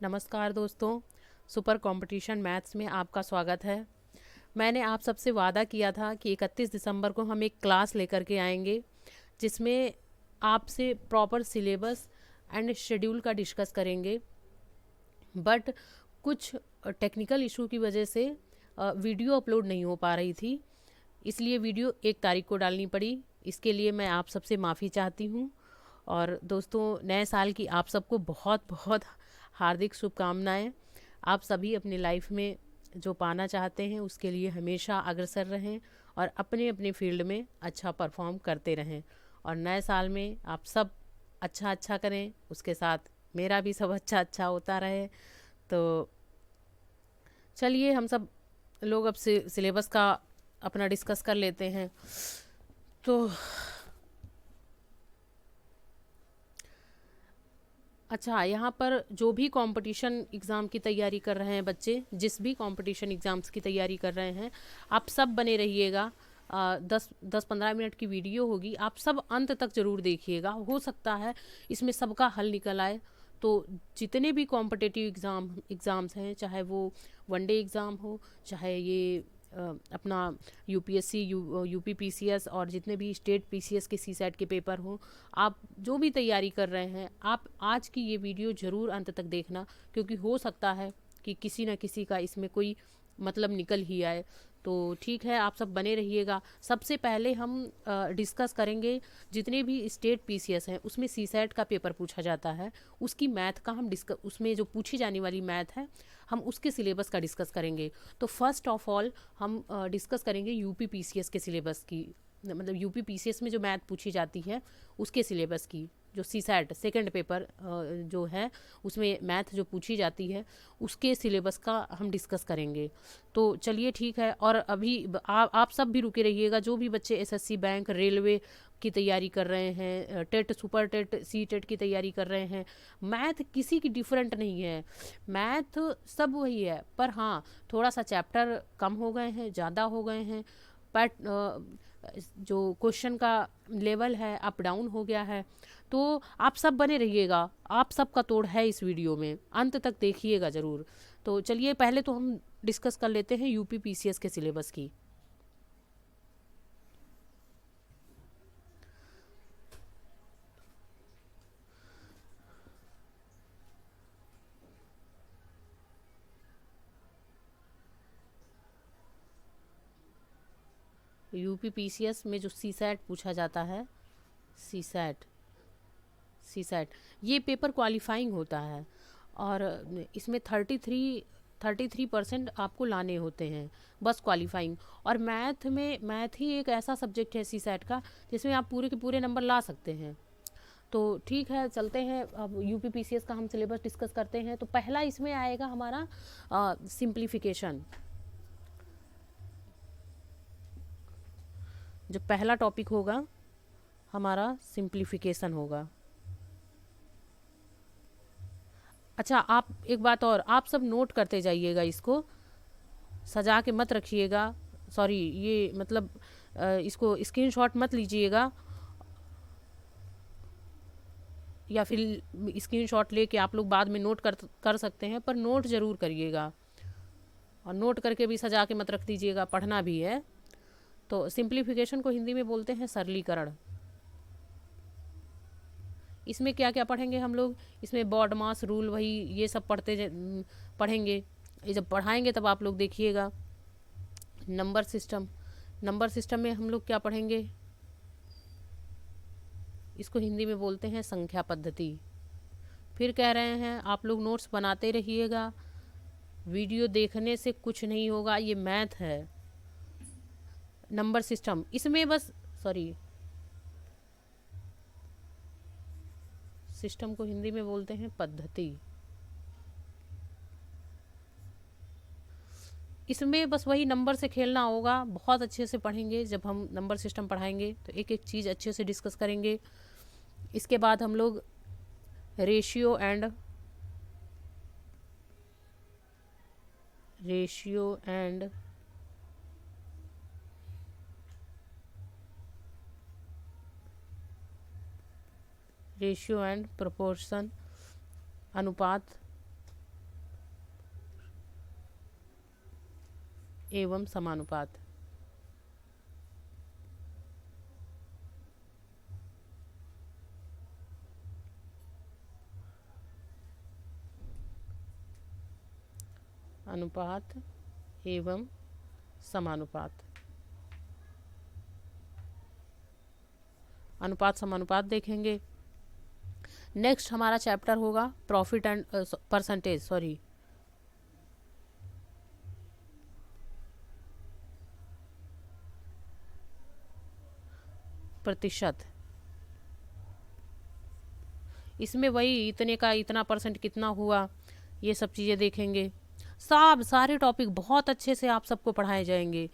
नमस्कार दोस्तों। Super competition maths में आपका स्वागत है। मैंने आप सबसे वादा किया था कि 31 दिसंबर को हम एक क्लास लेकर के आएंगे जिसमें आपसे प्रॉपर सिलेबस एंड शेड्यूल का डिस्कस करेंगे। बट कुछ टेक्निकल इशू की वजह से वीडियो अपलोड नहीं हो पा रही थी, इसलिए वीडियो 1 तारीख को डालनी पड़ी। इसके लिए मैं आप सबसे माफ़ी चाहती हूँ। और दोस्तों, नए साल की आप सबको बहुत बहुत हार्दिक शुभकामनाएं। आप सभी अपनी लाइफ में जो पाना चाहते हैं उसके लिए हमेशा अग्रसर रहें और अपने अपने फील्ड में अच्छा परफॉर्म करते रहें। और नए साल में आप सब अच्छा अच्छा करें, उसके साथ मेरा भी सब अच्छा अच्छा होता रहे। तो चलिए हम सब लोग अब सिलेबस का अपना डिस्कस कर लेते हैं। तो अच्छा, यहाँ पर जो भी कंपटीशन एग्ज़ाम की तैयारी कर रहे हैं बच्चे, जिस भी कंपटीशन एग्ज़ाम्स की तैयारी कर रहे हैं, आप सब बने रहिएगा। 10-15 मिनट की वीडियो होगी, आप सब अंत तक ज़रूर देखिएगा। हो सकता है इसमें सबका हल निकल आए। तो जितने भी कॉम्पिटिटिव एग्ज़ाम्स हैं, चाहे वो वनडे एग्ज़ाम हो, चाहे ये अपना यूपीएससी यूपी पीसीएस और जितने भी स्टेट पीसीएस के सीसेट के पेपर हों, आप जो भी तैयारी कर रहे हैं, आप आज की ये वीडियो ज़रूर अंत तक देखना, क्योंकि हो सकता है कि किसी न किसी का इसमें कोई मतलब निकल ही आए। तो ठीक है, आप सब बने रहिएगा। सबसे पहले हम डिस्कस करेंगे जितने भी स्टेट पीसीएस हैं उसमें सीसेट का पेपर पूछा जाता है, उसकी मैथ का हम डिस्कस, उसमें जो पूछी जाने वाली मैथ है हम उसके सिलेबस का डिस्कस करेंगे। तो फर्स्ट ऑफ ऑल हम डिस्कस करेंगे यूपी पीसीएस के सिलेबस की, मतलब यूपी पीसीएस में जो मैथ पूछी जाती है उसके सिलेबस की। जो सीसैट सेकंड पेपर जो है उसमें मैथ जो पूछी जाती है उसके सिलेबस का हम डिस्कस करेंगे। तो चलिए ठीक है। और अभी आप सब भी रुके रहिएगा, जो भी बच्चे एसएससी बैंक रेलवे की तैयारी कर रहे हैं, TET super TET C TET की तैयारी कर रहे हैं, मैथ किसी की डिफरेंट नहीं है। मैथ सब वही है, पर हाँ थोड़ा सा चैप्टर कम हो गए हैं, ज़्यादा हो गए हैं। बट जो क्वेश्चन का लेवल है अप डाउन हो गया है। तो आप सब बने रहिएगा, आप सब का तोड़ है इस वीडियो में, अंत तक देखिएगा ज़रूर। तो चलिए पहले तो हम डिस्कस कर लेते हैं यूपी पीसीएस के सिलेबस की। यूपी पीसीएस में जो सीसैट पूछा जाता है, सीसैट सीसैट ये पेपर क्वालिफाइंग होता है। और इसमें 33% आपको लाने होते हैं, बस क्वालिफाइंग। और मैथ ही एक ऐसा सब्जेक्ट है सीसैट का जिसमें आप पूरे के पूरे नंबर ला सकते हैं। तो ठीक है, चलते हैं अब यूपी पीसीएस का हम सिलेबस डिस्कस करते हैं। तो पहला इसमें आएगा हमारा सिंप्लीफिकेशन। जो पहला टॉपिक होगा हमारा सिंप्लीफिकेशन होगा। अच्छा, आप एक बात और, आप सब नोट करते जाइएगा, इसको सजा के मत रखिएगा। सॉरी, ये मतलब इसको स्क्रीनशॉट मत लीजिएगा, या फिर स्क्रीनशॉट लेके आप लोग बाद में नोट कर सकते हैं, पर नोट ज़रूर करिएगा। और नोट करके भी सजा के मत रख दीजिएगा, पढ़ना भी है। तो सिंप्लीफिकेशन को हिंदी में बोलते हैं सरलीकरण। इसमें क्या क्या पढ़ेंगे हम लोग? इसमें बॉड मास रूल, वही ये सब पढ़ेंगे। ये जब पढ़ाएंगे तब आप लोग देखिएगा। नंबर सिस्टम में हम लोग क्या पढ़ेंगे? इसको हिंदी में बोलते हैं संख्या पद्धति। फिर कह रहे हैं आप लोग नोट्स बनाते रहिएगा, वीडियो देखने से कुछ नहीं होगा, ये मैथ है। नंबर सिस्टम इसमें बस, सॉरी, सिस्टम को हिंदी में बोलते हैं पद्धति। इसमें बस वही नंबर से खेलना होगा। बहुत अच्छे से पढ़ेंगे, जब हम नंबर सिस्टम पढ़ाएंगे तो एक एक चीज़ अच्छे से डिस्कस करेंगे। इसके बाद हम लोग ratio and ratio and ratio and proportion, अनुपात एवं समानुपात। अनुपात एवं समानुपात। अनुपात समानुपात देखेंगे। नेक्स्ट हमारा चैप्टर होगा प्रॉफिट एंड परसेंटेज, सॉरी प्रतिशत। इसमें वही इतने का इतना परसेंट कितना हुआ, ये सब चीज़ें देखेंगे। सारे टॉपिक बहुत अच्छे से आप सबको पढ़ाए जाएंगे,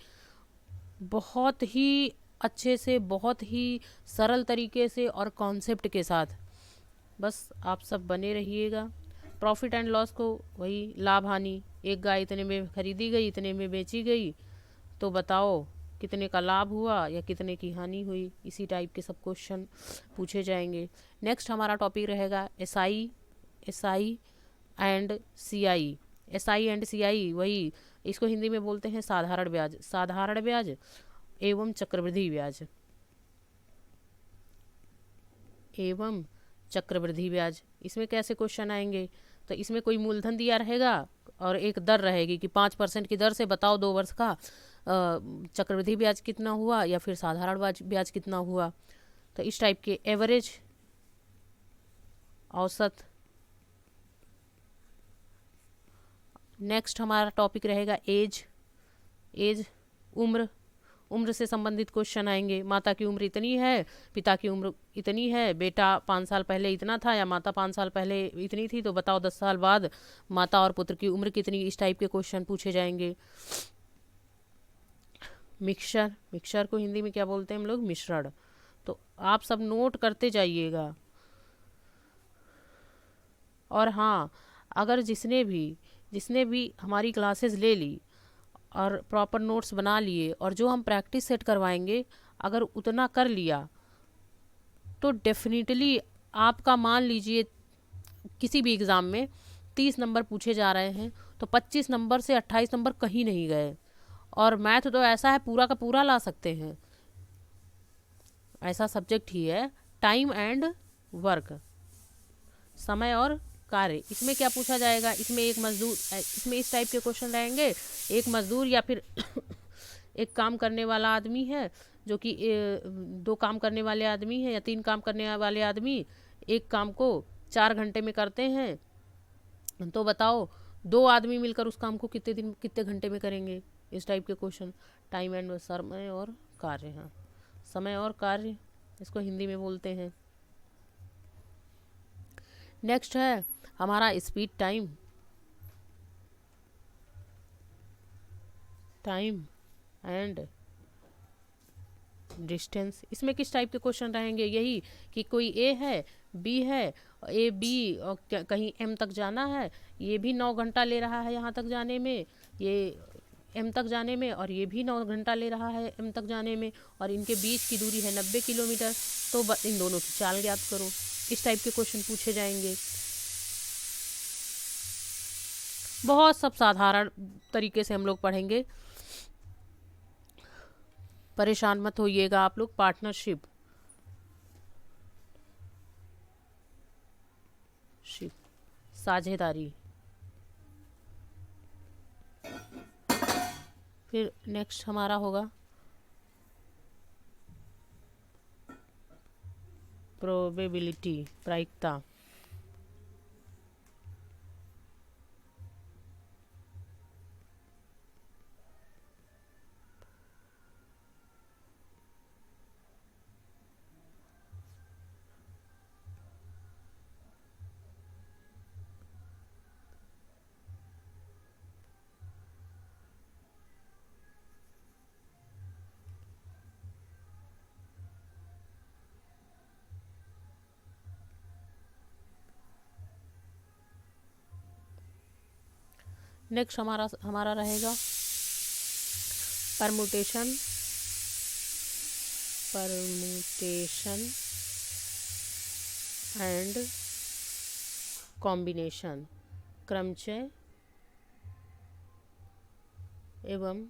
बहुत ही अच्छे से, बहुत ही सरल तरीके से और कॉन्सेप्ट के साथ। बस आप सब बने रहिएगा। प्रॉफिट एंड लॉस को वही लाभ हानि, एक गाय इतने में खरीदी गई, इतने में बेची गई, तो बताओ कितने का लाभ हुआ या कितने की हानि हुई। इसी टाइप के सब क्वेश्चन पूछे जाएंगे। नेक्स्ट हमारा टॉपिक रहेगा SI and CI. SI and CI वही, इसको हिंदी में बोलते हैं साधारण ब्याज। साधारण ब्याज एवं चक्रवृद्धि ब्याज, एवं चक्रवृद्धि ब्याज। इसमें कैसे क्वेश्चन आएंगे, तो इसमें कोई मूलधन दिया रहेगा और एक दर रहेगी कि 5% की दर से बताओ 2 वर्ष का चक्रवृद्धि ब्याज कितना हुआ या फिर साधारण ब्याज कितना हुआ। तो इस टाइप के एवरेज, औसत। नेक्स्ट हमारा टॉपिक रहेगा एज उम्र से संबंधित क्वेश्चन आएंगे। माता की उम्र इतनी है, पिता की उम्र इतनी है, बेटा 5 साल पहले इतना था या माता 5 साल पहले इतनी थी, तो बताओ 10 साल बाद माता और पुत्र की उम्र कितनी। इस टाइप के क्वेश्चन पूछे जाएंगे। मिक्सचर को हिंदी में क्या बोलते हैं हम लोग, मिश्रण। तो आप सब नोट करते जाइएगा। और हाँ, अगर जिसने भी हमारी क्लासेस ले ली और प्रॉपर नोट्स बना लिए और जो हम प्रैक्टिस सेट करवाएंगे अगर उतना कर लिया, तो डेफिनेटली आपका मान लीजिए किसी भी एग्ज़ाम में 30 नंबर पूछे जा रहे हैं तो 25 नंबर से 28 नंबर कहीं नहीं गए। और मैथ तो ऐसा है पूरा का पूरा ला सकते हैं, ऐसा सब्जेक्ट ही है। टाइम एंड वर्क, समय और कार्य। इसमें क्या पूछा जाएगा, इसमें इसमें इस टाइप के क्वेश्चन रहेंगे। एक मजदूर या फिर एक काम करने वाला आदमी है, जो कि 2 काम करने वाले आदमी है या 3 काम करने वाले आदमी एक काम को 4 घंटे में करते हैं, तो बताओ 2 आदमी मिलकर उस काम को कितने घंटे में करेंगे। इस टाइप के क्वेश्चन। टाइम एंड समय और कार्य, हाँ समय और कार्य इसको हिंदी में बोलते हैं। नेक्स्ट है हमारा स्पीड टाइम एंड डिस्टेंस। इसमें किस टाइप के क्वेश्चन रहेंगे, यही कि कोई ए है, बी है, ए बी और कहीं एम तक जाना है, ये भी 9 घंटा ले रहा है यहाँ तक जाने में, ये एम तक जाने में, और ये भी 9 घंटा ले रहा है एम तक जाने में, और इनके बीच की दूरी है 90 किलोमीटर। तो इन दोनों की चाल ज्ञात करो। इस टाइप के क्वेश्चन पूछे जाएंगे। बहुत सब साधारण तरीके से हम लोग पढ़ेंगे, परेशान मत होइएगा आप लोग। पार्टनरशिप साझेदारी। फिर नेक्स्ट हमारा होगा प्रोबेबिलिटी, प्रायिकता। नेक्स्ट हमारा रहेगा परमुटेशन एंड कॉम्बिनेशन, क्रमचय एवं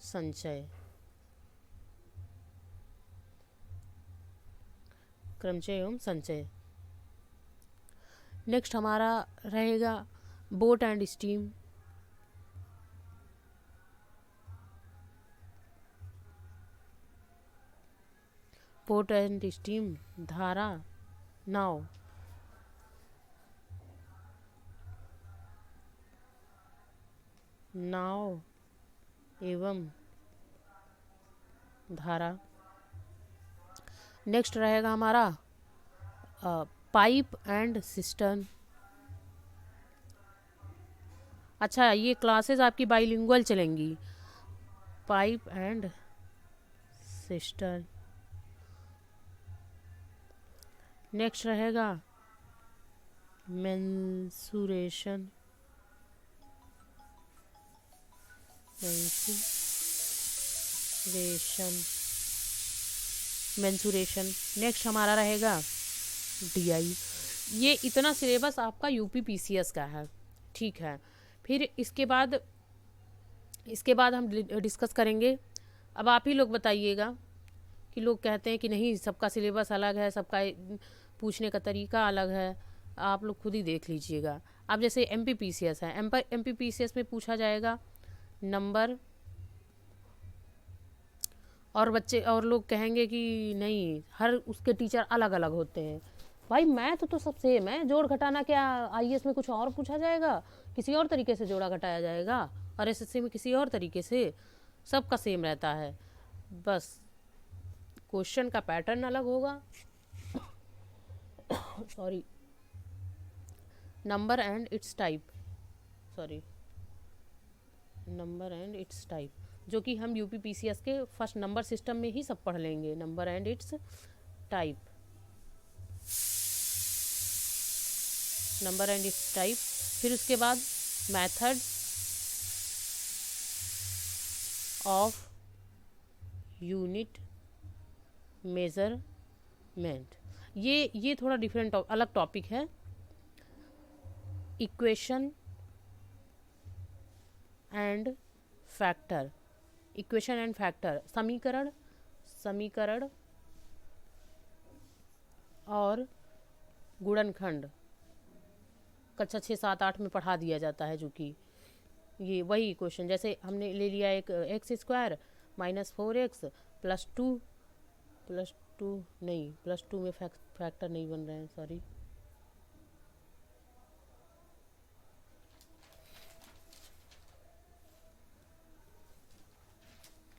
संचय, क्रमचय एवं संचय। नेक्स्ट हमारा रहेगा boat and steam. Boat and steam, धारा, नाव। नाव एवं धारा। नेक्स्ट रहेगा हमारा पाइप एंड सिस्टर्न। अच्छा, ये क्लासेस आपकी बाइलिंगुअल चलेंगी, पाइप एंड सिस्टर्न। नेक्स्ट रहेगा मेंसुरेशन, मेंसुरेशन। नेक्स्ट हमारा रहेगा डीआई। ये इतना सिलेबस आपका यूपी पीसीएस का है, ठीक है। फिर इसके बाद हम डिस्कस करेंगे। अब आप ही लोग बताइएगा कि लोग कहते हैं कि नहीं सबका सिलेबस अलग है, सबका पूछने का तरीका अलग है। आप लोग खुद ही देख लीजिएगा। अब जैसे एमपीपीसीएस है, एमपीपीसीएस में पूछा जाएगा नंबर, और बच्चे और लोग कहेंगे कि नहीं हर उसके टीचर अलग अलग होते हैं। भाई मैथ तो सब सेम है, जोड़ घटाना क्या आईएएस में कुछ और पूछा जाएगा, किसी और तरीके से जोड़ा घटाया जाएगा, और एसएससी में किसी और तरीके से, सबका सेम रहता है, बस क्वेश्चन का पैटर्न अलग होगा। Sorry, number and it's type, number and it's type, जो कि हम यूपी पीसीएस के फर्स्ट नंबर सिस्टम में ही सब पढ़ लेंगे, number and it's type, number and it's type. फिर उसके बाद मेथड ऑफ यूनिट मेजरमेंट। ये थोड़ा डिफरेंट अलग टॉपिक है। Equation and factor, equation and factor, समीकरण और गुणनखंड कक्षा 6, 7, 8 में पढ़ा दिया जाता है, जो कि ये वही क्वेश्चन, जैसे हमने ले लिया एक x² - 4x +2 में फैक्टर नहीं बन रहे हैं, सॉरी,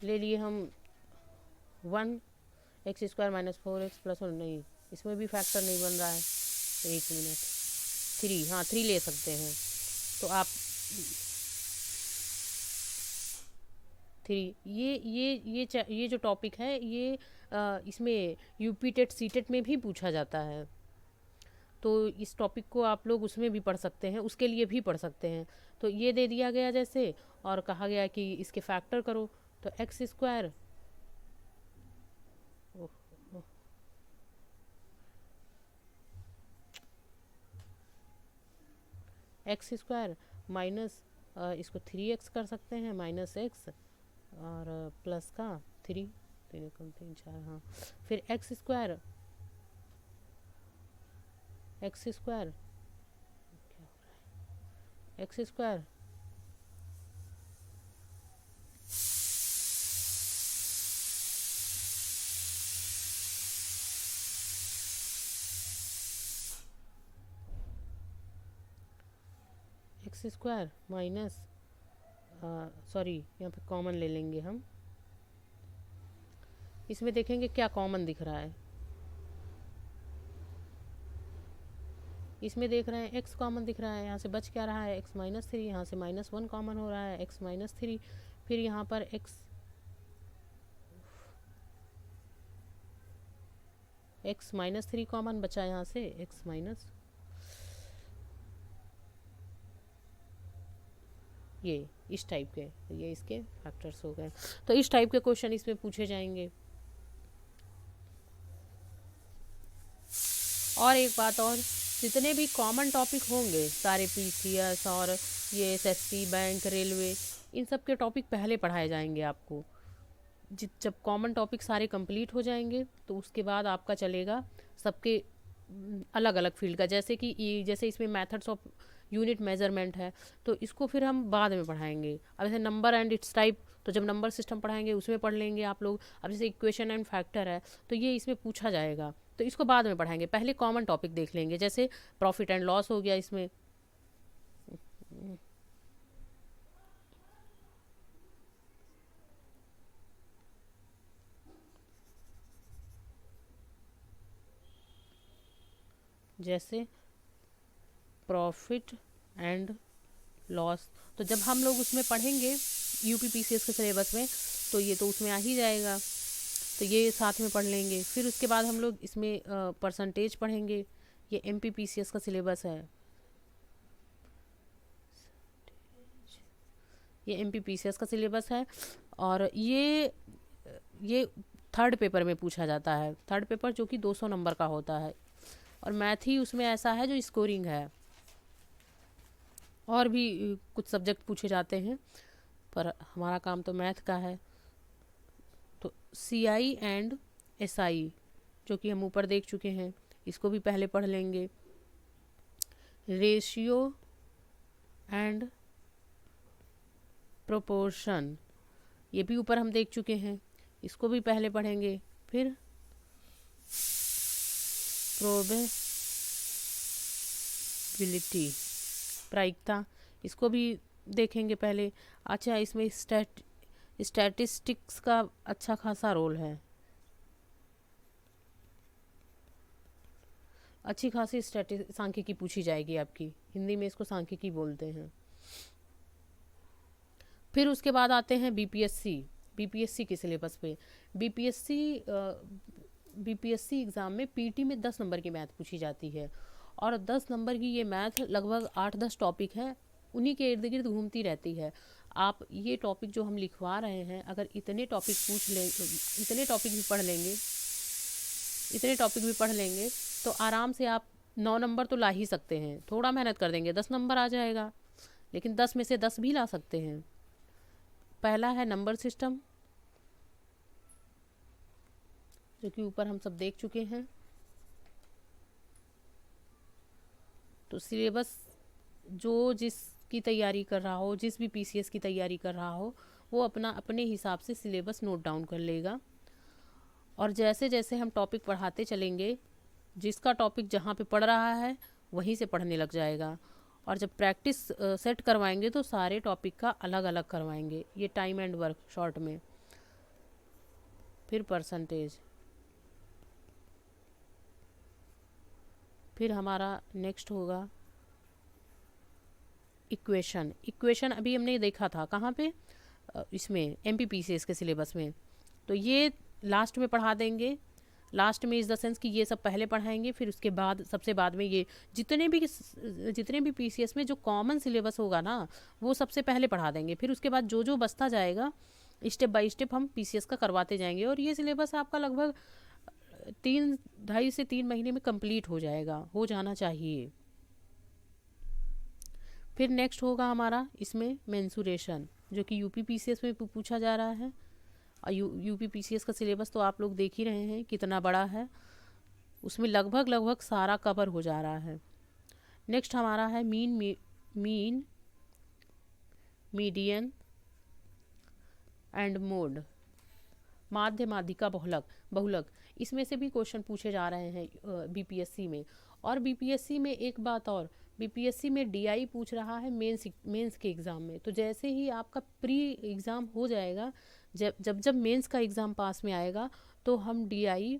ले लिए हम 1x² - 4x +1, नहीं इसमें भी फैक्टर नहीं बन रहा है, 1 मिनट, 3, हाँ 3 ले सकते हैं। तो आप 3, ये जो टॉपिक है ये इसमें यूपी टेट सीटेट में भी पूछा जाता है, तो इस टॉपिक को आप लोग उसमें भी पढ़ सकते हैं, उसके लिए भी पढ़ सकते हैं। तो ये दे दिया गया जैसे, और कहा गया कि इसके फैक्टर करो, तो x² माइनस इसको 3x कर सकते हैं, -x और प्लस का 3, 3 कम 3 4, हाँ। फिर x² माइनस, सॉरी यहाँ पे कॉमन ले लेंगे हम, इसमें देखेंगे क्या कॉमन दिख रहा है। इसमें देख रहे हैं x कॉमन दिख रहा है, यहाँ से बच क्या रहा है x - 3, यहाँ से -1 कॉमन हो रहा है, x - 3, फिर यहाँ पर x - 3 कॉमन बचा, यहाँ से x माइनस, ये इस टाइप के, ये इसके फैक्टर्स हो गए। तो इस टाइप के क्वेश्चन इसमें पूछे जाएंगे। और एक बात और, जितने भी कॉमन टॉपिक होंगे सारे पीसीएस और ये एसएससी, बैंक, रेलवे, इन सब के टॉपिक पहले पढ़ाए जाएंगे आपको। जब कॉमन टॉपिक सारे कंप्लीट हो जाएंगे तो उसके बाद आपका चलेगा सबके अलग अलग फील्ड का। जैसे कि जैसे इसमें मेथड्स ऑफ यूनिट मेजरमेंट है, तो इसको फिर हम बाद में पढ़ाएंगे। अब जैसे नंबर एंड इट्स टाइप, तो जब नंबर सिस्टम पढ़ाएंगे उसमें पढ़ लेंगे आप लोग। अब जैसे इक्वेशन एंड फैक्टर है, तो ये इसमें पूछा जाएगा, तो इसको बाद में पढ़ाएंगे। पहले कॉमन टॉपिक देख लेंगे, जैसे प्रॉफिट एंड लॉस हो गया इसमें। जैसे प्रॉफिट एंड लॉस, तो जब हम लोग उसमें पढ़ेंगे यूपीपीसीएस के सिलेबस में, तो ये तो उसमें आ ही जाएगा, तो ये साथ में पढ़ लेंगे। फिर उसके बाद हम लोग इसमें परसेंटेज पढ़ेंगे, ये एमपीपीसीएस का सिलेबस है, ये एमपीपीसीएस का सिलेबस है। और ये थर्ड पेपर में पूछा जाता है, थर्ड पेपर जो कि 200 नंबर का होता है। और मैथ ही उसमें ऐसा है जो स्कोरिंग है, और भी कुछ सब्जेक्ट पूछे जाते हैं, पर हमारा काम तो मैथ का है। तो सीआई एंड एसआई जो कि हम ऊपर देख चुके हैं, इसको भी पहले पढ़ लेंगे। रेशियो एंड प्रोपोर्शन, ये भी ऊपर हम देख चुके हैं, इसको भी पहले पढ़ेंगे। फिर प्रोबेबिलिटी, प्रायिकता, इसको भी देखेंगे पहले। अच्छा, इसमें स्टैटिस्टिक्स का अच्छा खासा रोल है, अच्छी खासी सांख्यिकी पूछी जाएगी आपकी, हिंदी में इसको सांख्यिकी बोलते हैं। फिर उसके बाद आते हैं बीपीएससी के सिलेबस पे। बीपीएससी एग्ज़ाम में पीटी में 10 नंबर की मैथ पूछी जाती है, और 10 नंबर की ये मैथ लगभग 8-10 टॉपिक हैं, उन्हीं के इर्द गिर्द घूमती रहती है। आप ये टॉपिक जो हम लिखवा रहे हैं, अगर इतने टॉपिक भी पढ़ लेंगे तो आराम से आप 9 नंबर तो ला ही सकते हैं। थोड़ा मेहनत कर देंगे 10 नंबर आ जाएगा, लेकिन 10 में से 10 भी ला सकते हैं। पहला है नंबर सिस्टम, जो कि ऊपर हम सब देख चुके हैं। तो सिलेबस जो जिसकी तैयारी कर रहा हो, जिस भी पीसीएस की तैयारी कर रहा हो, वो अपने हिसाब से सिलेबस नोट डाउन कर लेगा। और जैसे जैसे हम टॉपिक पढ़ाते चलेंगे, जिसका टॉपिक जहाँ पे पढ़ रहा है वहीं से पढ़ने लग जाएगा। और जब प्रैक्टिस सेट करवाएंगे तो सारे टॉपिक का अलग अलग करवाएंगे, ये टाइम एंड वर्क शॉर्ट में। फिर परसेंटेज, फिर हमारा नेक्स्ट होगा इक्वेशन अभी हमने देखा था कहाँ पे, इसमें एमपीपीसीएस के सिलेबस में, तो ये लास्ट में पढ़ा देंगे। लास्ट में इज़ द सेंस कि ये सब पहले पढ़ाएंगे, फिर उसके बाद सबसे बाद में ये जितने भी पीसीएस में जो कॉमन सिलेबस होगा ना, वो सबसे पहले पढ़ा देंगे। फिर उसके बाद जो जो बचता जाएगा स्टेप बाय स्टेप हम पीसीएस का करवाते जाएंगे, और ये सिलेबस आपका लगभग 2.5 से 3 महीने में कंप्लीट हो जाना चाहिए। फिर नेक्स्ट होगा हमारा इसमें मेंसुरेशन, जो कि यूपीपीसीएस में पूछा जा रहा है। और यूपीपीसीएस का सिलेबस तो आप लोग देख ही रहे हैं कितना बड़ा है, उसमें लगभग सारा कवर हो जा रहा है। नेक्स्ट हमारा है मीन मीडियन एंड मोड, माध्य माध्यिका बहुलक, इसमें से भी क्वेश्चन पूछे जा रहे हैं बीपीएससी में। और बीपीएससी में एक बात और, बीपीएससी में डीआई पूछ रहा है मेंस के एग्ज़ाम में। तो जैसे ही आपका प्री एग्ज़ाम हो जाएगा, जब मेंस का एग्ज़ाम पास में आएगा, तो हम डीआई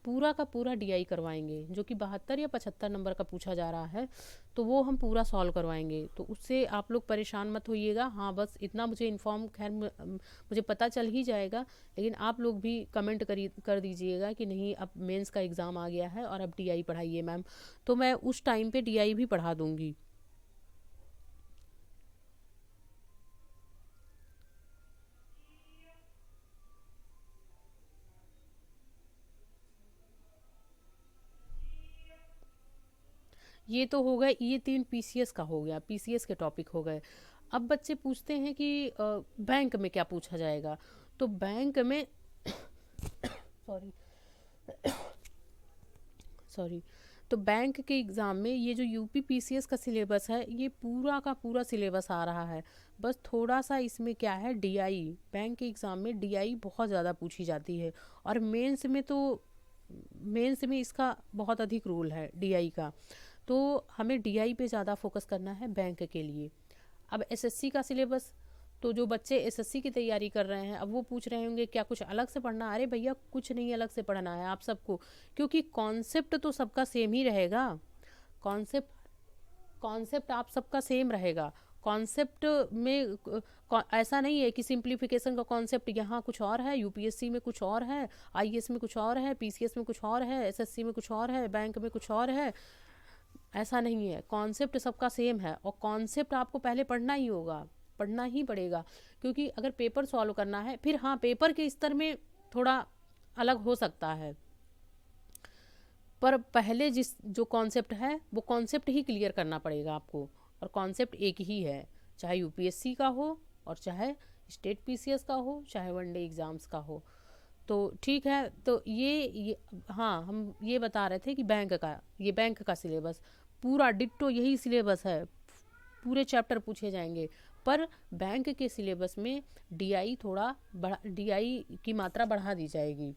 पूरा का पूरा डीआई करवाएंगे, जो कि 72 या 75 नंबर का पूछा जा रहा है, तो वो हम पूरा सॉल्व करवाएंगे। तो उससे आप लोग परेशान मत होइएगा। हाँ, बस इतना मुझे इन्फॉर्म, खैर मुझे पता चल ही जाएगा, लेकिन आप लोग भी कमेंट कर दीजिएगा कि नहीं अब मेंस का एग्ज़ाम आ गया है और अब डीआई पढ़ाइए मैम, तो मैं उस टाइम पे डीआई भी पढ़ा दूँगी। ये तो हो गए, ये 3 पीसीएस का हो गया, पीसीएस के टॉपिक हो गए। अब बच्चे पूछते हैं कि बैंक में क्या पूछा जाएगा। तो बैंक में सॉरी सॉरी तो बैंक के एग्ज़ाम में ये जो यूपी पीसीएस का सिलेबस है, ये पूरा का पूरा सिलेबस आ रहा है। बस थोड़ा सा इसमें क्या है, डीआई, बैंक के एग्ज़ाम में डीआई बहुत ज़्यादा पूछी जाती है। और मेंस में इसका बहुत अधिक रोल है डीआई का। तो हमें डीआई पे ज़्यादा फोकस करना है बैंक के लिए। अब एसएससी का सिलेबस, तो जो बच्चे एसएससी की तैयारी कर रहे हैं, अब वो पूछ रहे होंगे क्या कुछ अलग से पढ़ना है। अरे भैया, कुछ नहीं अलग से पढ़ना है आप सबको, क्योंकि कॉन्सेप्ट तो सबका सेम ही रहेगा। कॉन्सेप्ट कॉन्सेप्ट आप सबका सेम रहेगा। कॉन्सेप्ट में ऐसा नहीं है कि सिंप्लीफिकेशन का कॉन्सेप्ट यहाँ कुछ और है, यूपीएससी में कुछ और है, आईएएस में कुछ और है, पीसीएस में कुछ और है, एसएससी में कुछ और है, बैंक में कुछ और है। ऐसा नहीं है, कॉन्सेप्ट सबका सेम है। और कॉन्सेप्ट आपको पहले पढ़ना ही होगा, पढ़ना ही पड़ेगा, क्योंकि अगर पेपर सॉल्व करना है, फिर हाँ पेपर के स्तर में थोड़ा अलग हो सकता है, पर पहले जो कॉन्सेप्ट है वो कॉन्सेप्ट ही क्लियर करना पड़ेगा आपको। और कॉन्सेप्ट एक ही है, चाहे यूपीएससी का हो और चाहे स्टेट पीसीएस का हो, चाहे वनडे एग्ज़ाम्स का हो। तो ठीक है, तो ये हाँ, हम ये बता रहे थे कि बैंक का सिलेबस पूरा डिट्टो यही सिलेबस है, पूरे चैप्टर पूछे जाएंगे। पर बैंक के सिलेबस में डीआई की मात्रा बढ़ा दी जाएगी,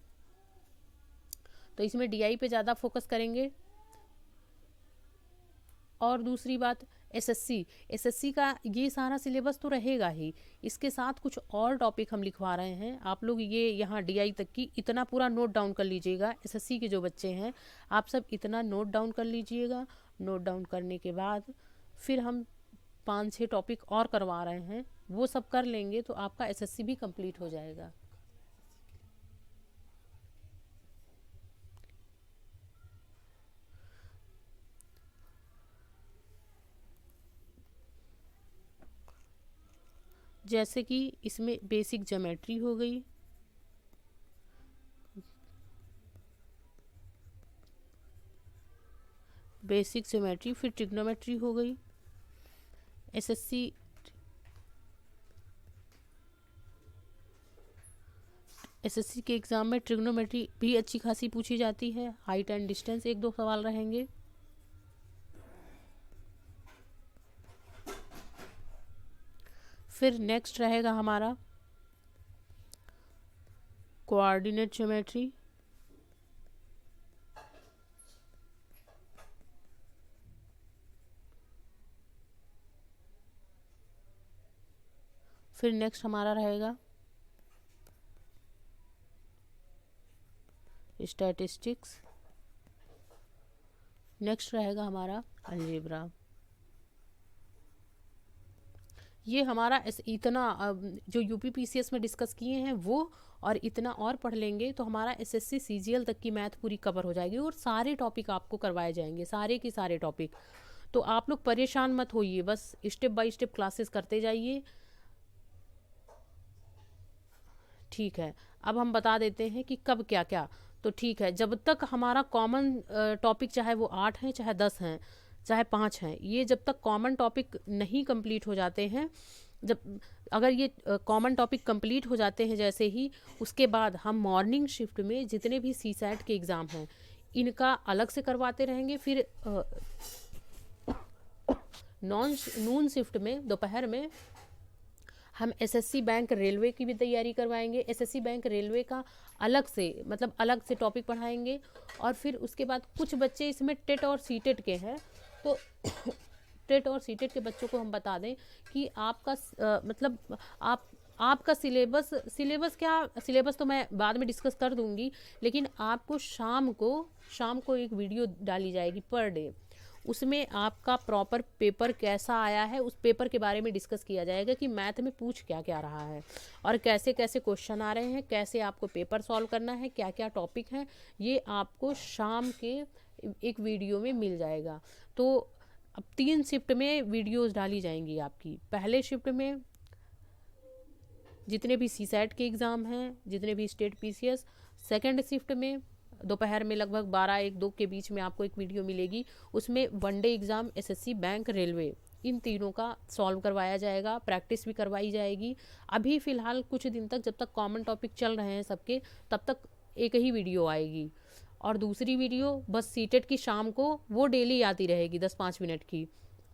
तो इसमें डीआई पे ज़्यादा फोकस करेंगे। और दूसरी बात, एसएससी का ये सारा सिलेबस तो रहेगा ही, इसके साथ कुछ और टॉपिक हम लिखवा रहे हैं। आप लोग ये यहाँ डीआई तक की इतना पूरा नोट डाउन कर लीजिएगा। एसएससी के जो बच्चे हैं, आप सब इतना नोट डाउन कर लीजिएगा। नोट डाउन करने के बाद फिर हम 5-6 टॉपिक और करवा रहे हैं, वो सब कर लेंगे तो आपका एसएससी भी कंप्लीट हो जाएगा। जैसे कि इसमें बेसिक ज्योमेट्री हो गई, फिर ट्रिग्नोमेट्री हो गई। एसएससी के एग्ज़ाम में ट्रिग्नोमेट्री भी अच्छी खासी पूछी जाती है। हाइट एंड डिस्टेंस 1-2 सवाल रहेंगे। फिर नेक्स्ट रहेगा हमारा कोऑर्डिनेट ज्योमेट्री, फिर नेक्स्ट हमारा रहेगा स्टैटिस्टिक्स, नेक्स्ट रहेगा हमारा अलजेब्रा। ये हमारा इतना जो यूपी पीसीएस में डिस्कस किए हैं वो, और इतना और पढ़ लेंगे तो हमारा एसएससी सीजीएल तक की मैथ पूरी कवर हो जाएगी, और सारे टॉपिक आपको करवाए जाएंगे, सारे के सारे टॉपिक। तो आप लोग परेशान मत होइए, बस स्टेप बाय स्टेप क्लासेस करते जाइए। ठीक है, अब हम बता देते हैं कि कब क्या क्या। तो ठीक है, जब तक हमारा कॉमन टॉपिक, चाहे वो 8 हैं, चाहे 10 हैं, चाहे 5 हैं, ये जब तक कॉमन टॉपिक नहीं कंप्लीट हो जाते हैं, अगर ये कॉमन टॉपिक कंप्लीट हो जाते हैं जैसे ही, उसके बाद हम मॉर्निंग शिफ्ट में जितने भी सीसैट के एग्ज़ाम हैं इनका अलग से करवाते रहेंगे। फिर नून शिफ्ट में दोपहर में हम एसएससी बैंक रेलवे की भी तैयारी करवाएंगे। एसएससी बैंक रेलवे का अलग से टॉपिक पढ़ाएंगे। और फिर उसके बाद कुछ बच्चे इसमें टेट और सीटेट के हैं, तो टेट और सीटेट के बच्चों को हम बता दें कि आपका सिलेबस तो मैं बाद में डिस्कस कर दूंगी, लेकिन आपको शाम को एक वीडियो डाली जाएगी पर डे, उसमें आपका प्रॉपर पेपर कैसा आया है उस पेपर के बारे में डिस्कस किया जाएगा कि मैथ में पूछ क्या क्या रहा है और कैसे कैसे क्वेश्चन आ रहे हैं, कैसे आपको पेपर सॉल्व करना है, क्या क्या टॉपिक हैं, ये आपको शाम के एक वीडियो में मिल जाएगा। तो अब 3 शिफ्ट में वीडियोस डाली जाएंगी आपकी। पहले शिफ्ट में जितने भी सीसैट के एग्ज़ाम हैं, जितने भी स्टेट पीसीएस, सेकेंड शिफ्ट में दोपहर में लगभग 12-1-2 के बीच में आपको एक वीडियो मिलेगी, उसमें one day exam SSC bank railway इन तीनों का सॉल्व करवाया जाएगा, प्रैक्टिस भी करवाई जाएगी। अभी फ़िलहाल कुछ दिन तक, जब तक कॉमन टॉपिक चल रहे हैं सबके, तब तक एक ही वीडियो आएगी, और दूसरी वीडियो बस सीटेट की शाम को, वो डेली आती रहेगी 10-5 मिनट की,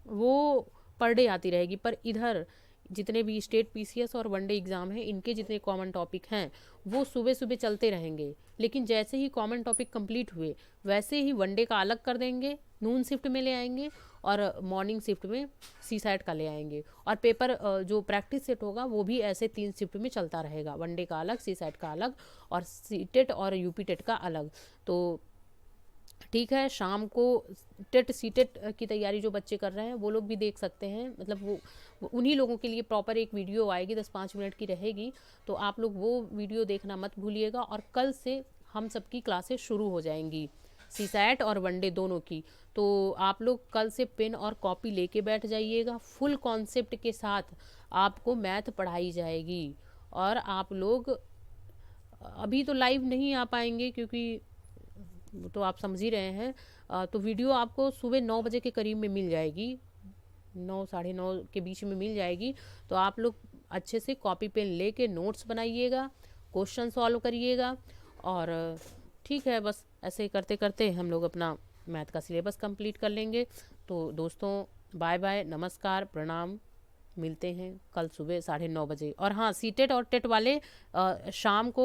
वो पर डे आती रहेगी। पर इधर जितने भी स्टेट पीसीएस और वनडे एग्ज़ाम हैं, इनके जितने कॉमन टॉपिक हैं वो सुबह सुबह चलते रहेंगे। लेकिन जैसे ही कॉमन टॉपिक कंप्लीट हुए, वैसे ही वनडे का अलग कर देंगे, नून शिफ्ट में ले आएंगे, और मॉर्निंग शिफ्ट में सी साइड का ले आएंगे। और पेपर जो प्रैक्टिस सेट होगा वो भी ऐसे 3 शिफ्ट में चलता रहेगा, वनडे का अलग, सी साइड का अलग, और सीटेट और यूपी टेट का अलग। तो ठीक है, शाम को टेट सीटेट की तैयारी जो बच्चे कर रहे हैं वो लोग भी देख सकते हैं। मतलब वो उन्हीं लोगों के लिए प्रॉपर एक वीडियो आएगी, 10-5 मिनट की रहेगी, तो आप लोग वो वीडियो देखना मत भूलिएगा। और कल से हम सबकी क्लासेस शुरू हो जाएंगी, सीसैट और वनडे दोनों की। तो आप लोग कल से पेन और कॉपी लेके बैठ जाइएगा, फुल कॉन्सेप्ट के साथ आपको मैथ पढ़ाई जाएगी। और आप लोग अभी तो लाइव नहीं आ पाएंगे, क्योंकि तो आप समझ ही रहे हैं। तो वीडियो आपको सुबह 9 बजे के करीब में मिल जाएगी, 9 साढ़े 9 के बीच में मिल जाएगी। तो आप लोग अच्छे से कॉपी पेन लेके नोट्स बनाइएगा, क्वेश्चन सॉल्व करिएगा। और ठीक है, बस ऐसे करते करते हम लोग अपना मैथ का सिलेबस कंप्लीट कर लेंगे। तो दोस्तों, बाय बाय, नमस्कार, प्रणाम, मिलते हैं कल सुबह 9:30 बजे। और हाँ, सीटेट और टेट वाले शाम को